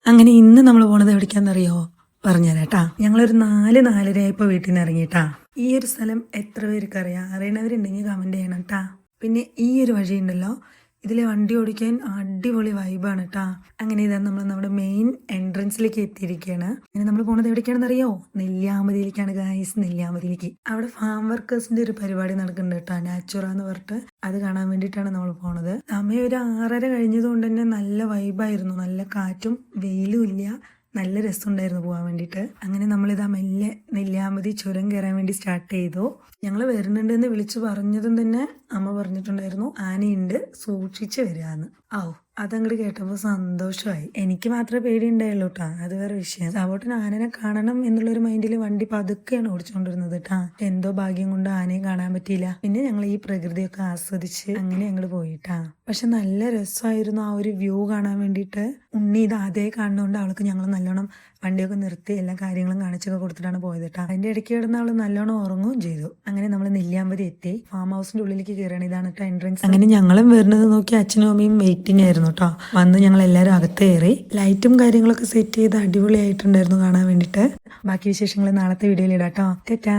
അങ്ങനെ ഇന്ന് നമ്മൾ പോണത് എവിടേക്കാന്നറിയോ? പറഞ്ഞുതരാട്ടാ. ഞങ്ങളൊരു 4-4:30 വീട്ടിൽ നിന്ന് ഇറങ്ങിയിട്ടാ. ഈ ഒരു സ്ഥലം എത്ര പേർക്ക് അറിയാം? അറിയണവരുണ്ടെങ്കിൽ കമന്റ് ചെയ്യണം കേട്ടാ. പിന്നെ ഈ ഒരു വഴി ഉണ്ടല്ലോ, ഇതിൽ വണ്ടി ഓടിക്കാൻ അടിപൊളി വൈബാണ് കേട്ടാ. അങ്ങനെ ഇതാ നമ്മൾ നമ്മുടെ മെയിൻ എൻട്രൻസിലേക്ക് എത്തിയിരിക്കുകയാണ്. അങ്ങനെ നമ്മൾ പോണത് എവിടേക്കാണെന്നറിയോ? നെല്ലിയാമ്പതിയിലേക്കാണ് ഗായ്സ്, നെല്ലിയാമ്പതിയിലേക്ക്. അവിടെ ഫാം വർക്കേഴ്സിന്റെ ഒരു പരിപാടി നടക്കുന്നുണ്ട് കേട്ടാ, നാച്ചുറ എന്ന് പറഞ്ഞിട്ട്. അത് കാണാൻ വേണ്ടിയിട്ടാണ് നമ്മൾ പോണത്. സമയം ഒരു 6:30 കഴിഞ്ഞതുകൊണ്ട് തന്നെ നല്ല വൈബായിരുന്നു. നല്ല കാറ്റും വെയിലും ഇല്ല, നല്ല രസമുണ്ടായിരുന്നു പോകാൻ വേണ്ടിയിട്ട്. അങ്ങനെ നമ്മളിതാ മെല്ലെ നെല്ലിയാമ്പതി ചുരം കയറാൻ വേണ്ടി സ്റ്റാർട്ട് ചെയ്തു. ഞങ്ങൾ വരുന്നുണ്ടെന്ന് വിളിച്ചു പറഞ്ഞതും തന്നെ അമ്മ പറഞ്ഞിട്ടുണ്ടായിരുന്നു, ആനയുണ്ട്, സൂക്ഷിച്ച് വരികയെന്ന്. അതങ്ങോട്ട് കേട്ടപ്പോൾ സന്തോഷമായി. എനിക്ക് മാത്രമേ പേടിയുണ്ടായുള്ളൂ കേട്ടാ, അത് വേറെ വിഷയം. സാവോട്ടൻ ആനനെ കാണണം എന്നുള്ളൊരു മൈൻഡിൽ വണ്ടി പതുക്കെയാണ് ഓടിച്ചുകൊണ്ടിരുന്നത് കേട്ടാ. എന്തോ ഭാഗ്യം കൊണ്ട് ആനയെ കാണാൻ പറ്റിയില്ല. പിന്നെ ഞങ്ങൾ ഈ പ്രകൃതിയൊക്കെ ആസ്വദിച്ച് അങ്ങനെ ഞങ്ങൾ പോയിട്ടാ. പക്ഷെ നല്ല രസമായിരുന്നു ആ ഒരു വ്യൂ കാണാൻ വേണ്ടിയിട്ട്. ഉണ്ണി ഇത് ആദ്യമായി കാണുന്നതുകൊണ്ട് അവൾക്ക് ഞങ്ങൾ നല്ലോണം വണ്ടിയൊക്കെ നിർത്തി എല്ലാ കാര്യങ്ങളും കാണിച്ചൊക്കെ കൊടുത്തിട്ടാണ് പോയത് കേട്ടോ. അതിന്റെ ഇടയ്ക്ക് കിടന്ന് അവൾ നല്ലോണം ഉറങ്ങുകയും ചെയ്തു. അങ്ങനെ നമ്മൾ നെല്ലിയാമ്പതി എത്തി. ഫാം ഹൗസിന്റെ ഉള്ളിലേക്ക് കയറാണ്. ഇതാണ് കേട്ടോ എൻട്രൻസ്. അങ്ങനെ ഞങ്ങളും വരുന്നത് നോക്കി അച്ഛനും അമ്മയും വെയിറ്റിംഗ് ആയിരുന്നു കേട്ടോ. വന്ന് ഞങ്ങൾ എല്ലാവരും അകത്ത് കയറി. ലൈറ്റും കാര്യങ്ങളൊക്കെ സെറ്റ് ചെയ്ത് അടിപൊളിയായിട്ടുണ്ടായിരുന്നു കാണാൻ വേണ്ടിയിട്ട്. ബാക്കി വിശേഷങ്ങൾ നാളത്തെ വീഡിയോയിൽ ഇടാം കേട്ടോ. ടാറ്റാ.